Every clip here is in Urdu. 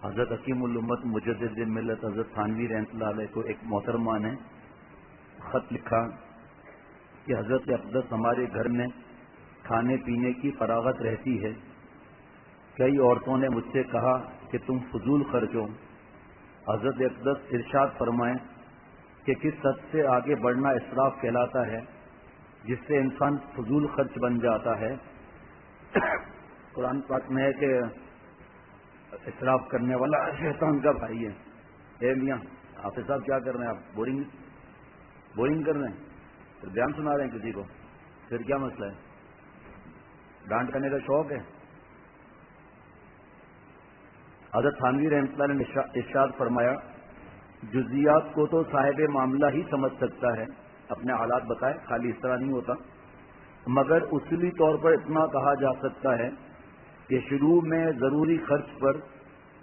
حضرت حکیم الامت مجدد ملت حضرت تھانوی رحمۃ اللہ علیہ کو ایک محترمہ نے خط لکھا کہ حضرت اقدس ہمارے گھر میں کھانے پینے کی فراغت رہتی ہے، کئی عورتوں نے مجھ سے کہا کہ تم فضول خرچ ہو۔ حضرت اقدس ارشاد فرمائیں کہ کس حد سے آگے بڑھنا اسراف کہلاتا ہے جس سے انسان فضول خرچ بن جاتا ہے۔ قرآن پاک میں ہے کہ اسراف کرنے والا شیطان کا بھائی ہے۔ اے میاں حافظ صاحب کیا کر رہے ہیں آپ؟ بورنگ کر رہے ہیں؟ پھر بیان سنا رہے ہیں کسی کو، پھر کیا مسئلہ ہے؟ ڈانٹ کرنے کا شوق ہے؟ حضرت تھانوی رحمۃ اللہ نے ارشاد فرمایا جزیات کو تو صاحب معاملہ ہی سمجھ سکتا ہے، اپنے حالات بتائے، خالی اس طرح نہیں ہوتا، مگر اصولی طور پر اتنا کہا جا سکتا ہے کہ شروع میں ضروری خرچ پر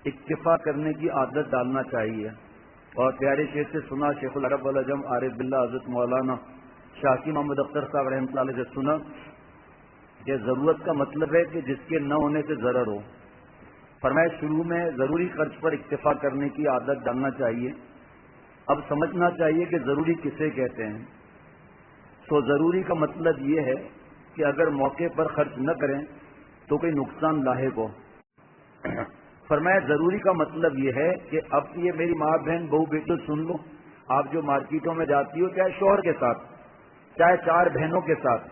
اکتفا کرنے کی عادت ڈالنا چاہیے۔ اور پیارے شیخ سے سنا، شیخ العرب والعجم عارف باللہ حضرت مولانا شاکی محمد اختر صاحب رحمۃ اللہ علیہ سے سنا کہ ضرورت کا مطلب ہے کہ جس کے نہ ہونے سے ضرر ہو۔ فرمایا شروع میں ضروری خرچ پر اکتفا کرنے کی عادت ڈالنا چاہیے۔ اب سمجھنا چاہیے کہ ضروری کسے کہتے ہیں۔ تو ضروری کا مطلب یہ ہے کہ اگر موقع پر خرچ نہ کریں تو کوئی نقصان لاحق ہو۔ فرمایا ضروری کا مطلب یہ ہے کہ اب یہ میری ماں بہن بہو بیٹی سن لو، آپ جو مارکیٹوں میں جاتی ہو، چاہے شوہر کے ساتھ، چاہے 4 بہنوں کے ساتھ،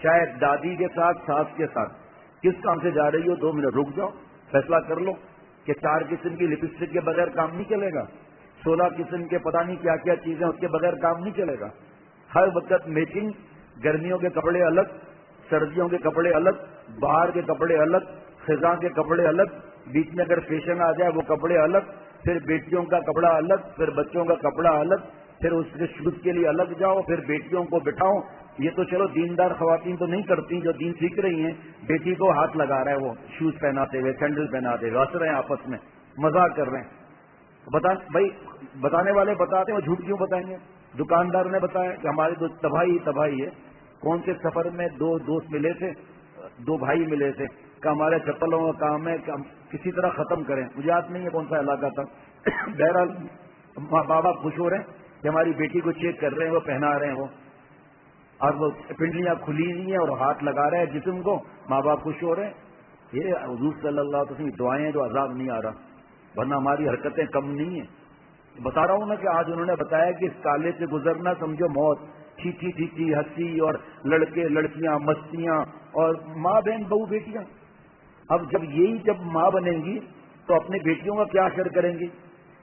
چاہے دادی کے ساتھ، ساس کے ساتھ، کس کام سے جا رہی ہو 2 منٹ رک جاؤ، فیصلہ کر لو کہ 4 قسم کی لپسٹک کے بغیر کام نہیں چلے گا، 16 قسم کے پتہ نہیں کیا کیا چیزیں اس کے بغیر کام نہیں چلے گا۔ ہر وقت میچنگ، گرمیوں کے کپڑے الگ، سردیوں کے کپڑے الگ، باہر کے کپڑے الگ، خزاں کے کپڑے الگ، بیچ میں اگر فیشن آ جائے وہ کپڑے الگ، پھر بیٹیوں کا کپڑا الگ، پھر بچوں کا کپڑا الگ، پھر اس کے شوز کے لیے الگ جاؤ، پھر بیٹیوں کو بٹھاؤ۔ یہ تو چلو دیندار خواتین تو نہیں کرتی، جو دین سیکھ رہی ہیں، بیٹی کو ہاتھ لگا رہا ہے، وہ شوز پہناتے ہوئے، سینڈل پہناتے ہوئے ہنس رہے ہیں، آپس میں مزاق کر رہے ہیں۔ بھائی بتانے والے بتاتے ہیں، وہ جھوٹ کیوں بتائیں گے؟ دکاندار نے بتایا کہ ہماری تو تباہی ہے۔ کون سے سفر میں 2 دوست ملے تھے، 2 بھائی ملے تھے کہ ہمارے چپلوں کا کام ہے کہ ہم کسی طرح ختم کریں، مجھے یاد نہیں ہے کون سا علاقہ تھا۔ بہرحال ماں باپ خوش ہو رہے ہیں کہ ہماری بیٹی کو چیک کر رہے ہیں، وہ پہنا رہے ہیں، وہ اور وہ پنڈلیاں کھلی نہیں ہیں اور ہاتھ لگا رہے ہیں جسم کو، ماں باپ خوش ہو رہے ہیں۔ یہ حضور صلی اللہ علیہ وسلم دعائیں ہیں جو عذاب نہیں آ رہا، ورنہ ہماری حرکتیں کم نہیں ہیں۔ بتا رہا ہوں نا کہ آج انہوں نے بتایا کہ اس کالے سے گزرنا سمجھو موت، چیچی چیچی ہنسی اور لڑکے لڑکیاں مستیاں اور ماں بہن بہو بیٹیاں۔ اب جب ماں بنیں گی تو اپنی بیٹیوں کا کیا اثر کریں گی؟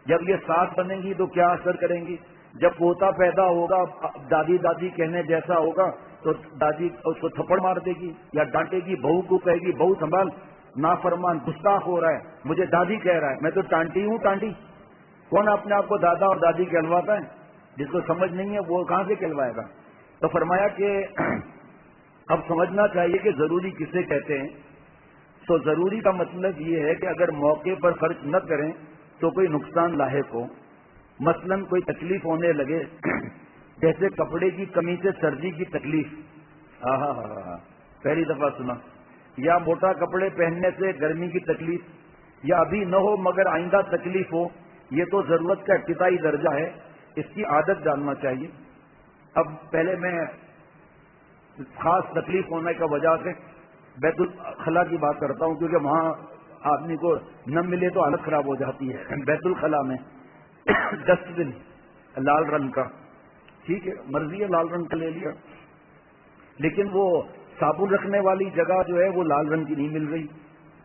جب یہ ساس بنیں گی تو کیا اثر کریں گی؟ جب پوتا پیدا ہوگا، دادی کہنے جیسا ہوگا تو دادی اس کو تھپڑ مار دے گی یا ڈانٹے گی، بہو کو کہے گی بہو سنبھال، نافرمان گستاخ ہو رہا ہے، مجھے دادی کہہ رہا ہے، میں تو ٹانٹی ہوں ٹانٹی۔ کون اپنے آپ کو دادا اور دادی کہلواتا ہے؟ جس کو سمجھ نہیں ہے وہ کہاں سے کہلوائے گا؟ تو فرمایا کہ اب سمجھنا چاہیے کہ ضروری کسے کہتے ہیں۔ تو ضروری کا مطلب یہ ہے کہ اگر موقع پر خرچ نہ کریں تو کوئی نقصان لاحق ہو، مثلا کوئی تکلیف ہونے لگے، جیسے کپڑے کی کمی سے سردی کی تکلیف، پہلی دفعہ سنا، یا موٹا کپڑے پہننے سے گرمی کی تکلیف، یا ابھی نہ ہو مگر آئندہ تکلیف ہو، یہ تو ضرورت کا ابتدائی درجہ ہے، اس کی عادت ڈالنا چاہیے۔ اب پہلے میں خاص تکلیف ہونے کا وجہ سے بیت الخلا کی بات کرتا ہوں، کیونکہ وہاں آدمی کو نہ ملے تو حالت خراب ہو جاتی ہے۔ بیت الخلا میں ڈسٹ بن لال رنگ کا، ٹھیک ہے مرضی ہے لال رنگ کا لے لیا، لیکن وہ صابن رکھنے والی جگہ جو ہے وہ لال رنگ کی نہیں مل رہی،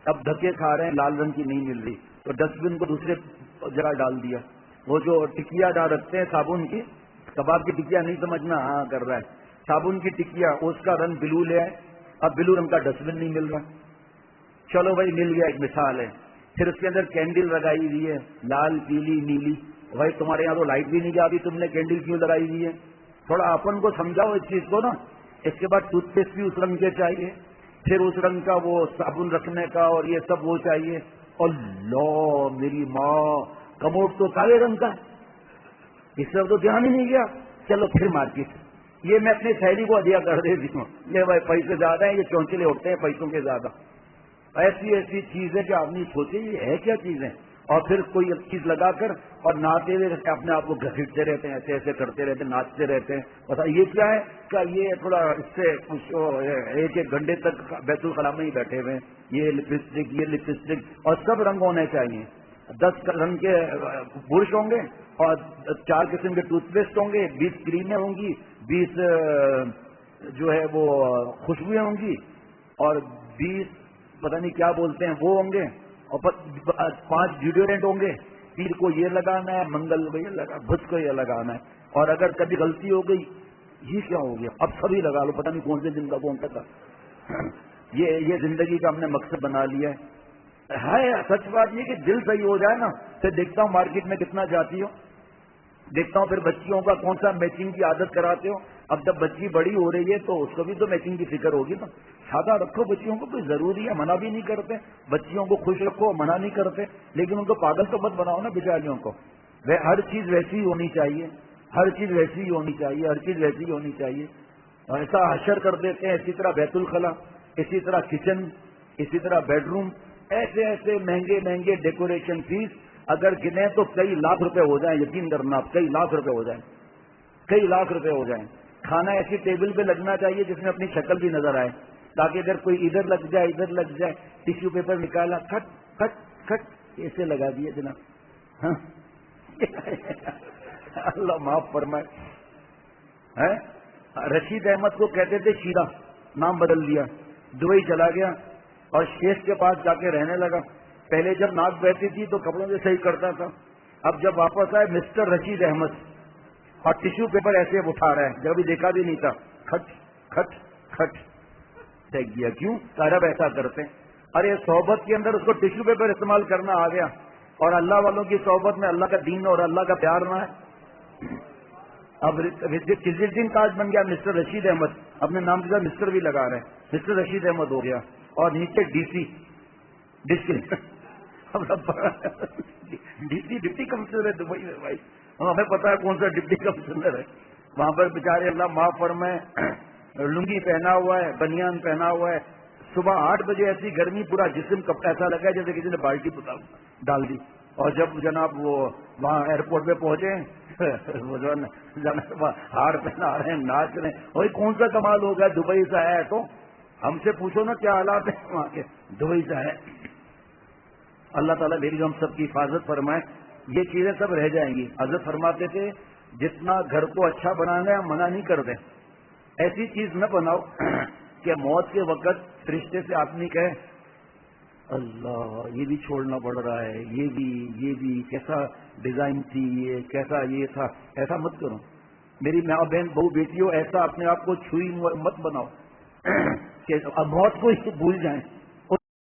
اب دھکے کھا رہے ہیں، لال رنگ کی نہیں مل رہی، تو ڈسٹ بن کو دوسرے جگہ ڈال دیا۔ وہ جو ٹکیا ڈال رکھتے ہیں صابن کی، کباب کی ٹکیا نہیں سمجھنا، ہاں کر رہا ہے، صابن کی ٹکیا، اس کا رنگ بلو لے آئے، اب بلو رنگ کا ڈسٹ بن نہیں مل رہا، چلو بھائی مل گیا، ایک مثال ہے۔ پھر اس کے اندر کینڈل لگائی ہوئی ہے، لال پیلی نیلی، بھائی تمہارے یہاں تو لائٹ بھی نہیں جاتی، تم نے کینڈل کیوں لگائی ہوئی ہے؟ تھوڑا اپن کو سمجھاؤ اس چیز کو نا۔ اس کے بعد ٹوتھ پیسٹ بھی اس رنگ کے چاہیے، پھر اس رنگ کا وہ صابن رکھنے کا اور یہ سب وہ چاہیے، اللہ میری ماں کموڈ تو کالے رنگ کا ہے، اس طرف تو دھیان ہی نہیں گیا، چلو پھر مارکیٹ، یہ میں اپنی سہیلی کو ہدیہ کر دیتی ہوں، یہ بھائی پیسے زیادہ ہیں، یہ چونچلے اٹھتے ہیں پیسوں کے زیادہ۔ ایسی چیزیں کہ آدمی سوچے یہ ہے کیا چیزیں، اور پھر کوئی چیز لگا کر اور نہاتے ہوئے اپنے آپ کو گھسیٹتے رہتے ہیں، ایسے ایسے کرتے رہتے ہیں، ناچتے رہتے ہیں. بتا یہ کیا ہے؟ کیا یہ تھوڑا اس سے کچھ ایک ایک گھنٹے تک بیت الخلاء میں ہی بیٹھے ہوئے ہیں. یہ لپسٹک اور سب رنگ ہونے چاہیے. 10 رنگ کے برش ہوں گے اور 4 قسم کے ٹوتھ پیسٹ ہوں گے، 20 کریمیں ہوں گی، 20 جو ہے وہ خوشبوئیں ہوں گی اور 20 پتہ نہیں کیا بولتے ہیں وہ ہوں گے اور 5 ڈیوڈرنٹ ہوں گے. پیر کو یہ لگانا ہے، منگل کو یہ لگانا، بدھ کو یہ لگانا ہے. اور اگر کبھی غلطی ہو گئی یہ کیا ہو گیا، اب سبھی لگا لو، پتہ نہیں کون سے دن کا کون سا. یہ زندگی کا ہم نے مقصد بنا لیا ہے. سچ بات یہ کہ دل صحیح ہو جائے نا. پھر دیکھتا ہوں مارکیٹ میں کتنا جاتی ہو، دیکھتا ہوں پھر بچیوں کا کون سا میچنگ کی عادت کراتے ہو. اب جب بچی بڑی ہو رہی ہے تو اس کو بھی تو میچنگ کی فکر ہوگی نا. سادہ رکھو بچیوں کو، کوئی ضروری ہے، منع بھی نہیں کرتے. بچیوں کو خوش رکھو، منع نہیں کرتے، لیکن ان کو پاگل تو مت بناؤ نا بیچاریوں کو. ہر چیز ویسی ہی ہونی چاہیے، ہر چیز ویسی ہی ہونی چاہیے، ہر چیز ویسی ہی ہونی چاہیے. ایسا حشر کر دیتے ہیں. اسی طرح بیت الخلاء، اسی طرح کچن، اسی طرح بیڈ روم، ایسے ایسے مہنگے مہنگے ڈیکوریشن فیس اگر گنے تو کئی لاکھ روپے ہو جائیں. یقین کرنا آپ، کئی لاکھ روپے ہو جائیں، کئی لاکھ روپے ہو جائیں. کھانا ایسی ٹیبل پہ لگنا چاہیے جس میں اپنی شکل بھی نظر آئے، تاکہ اگر کوئی ادھر لگ جائے ادھر لگ جائے، ٹیشو پیپر نکالا کھٹ کھٹ کھٹ ایسے لگا دیے جناب. ہاں اللہ معاف فرمائے. رشید احمد کو کہتے تھے شیرہ، نام بدل دیا، دبئی چلا گیا اور شیخ کے پاس جا کے رہنے لگا. پہلے جب ناک بہتی تھی تو کپڑوں سے صحیح کرتا تھا، اب جب واپس آئے مسٹر رشید احمد اور ٹیشو پیپر ایسے اٹھا رہا ہے، جب دیکھا بھی نہیں تھا، کھٹ کھٹ کھٹ پھینک دیا. کیوں؟ عرب ایسا کرتے ہیں. ارے صحبت کے اندر اس کو ٹیشو پیپر استعمال کرنا آ گیا اور اللہ والوں کی صحبت میں اللہ کا دین اور اللہ کا پیار نہ ہے. اب کس دن تاج بن گیا مسٹر رشید احمد، اپنے نام کے ساتھ مسٹر بھی لگا رہے ہیں، مسٹر رشید احمد ہو گیا اور نیچے D C district. Deputy commissioner ہے دبئی میں بھائی، ہمیں پتا ہے کون سا ڈپٹی کمشنر ہے. وہاں پر بیچارے اللہ معاف فرمائے لنگی پہنا ہوا ہے، بنیان پہنا ہوا ہے. صبح 8 بجے ایسی گرمی، پورا جسم ایسا لگا ہے جیسے کسی نے بالٹی ڈال دی. اور جب جناب وہ وہاں ایئرپورٹ پہ پہنچے وہ جو ہار پہنا رہے ہیں، ناچ رہے ہیں. وہی کون سا کمال ہو گیا، دبئی سے ہے تو ہم سے پوچھو نا کیا حالات ہیں وہاں کے، دبئی سے ہے. اللہ تعالیٰ میری ہم سب کی حفاظت فرمائے. یہ چیزیں سب رہ جائیں گی. حضرت فرماتے تھے جتنا گھر کو اچھا بنانا ہے منع نہیں کر دیں. ایسی چیز نہ بناؤ کہ موت کے وقت رشتے سے آدمی کہے اللہ یہ بھی چھوڑنا پڑ رہا ہے، یہ بھی کیسا ڈیزائن تھی، یہ کیسا یہ تھا. ایسا مت کرو میری ماں بہن بہو بیٹیوں، ایسا اپنے آپ کو چھوئی مت بناؤ کہ موت کو ہی بھول جائیں.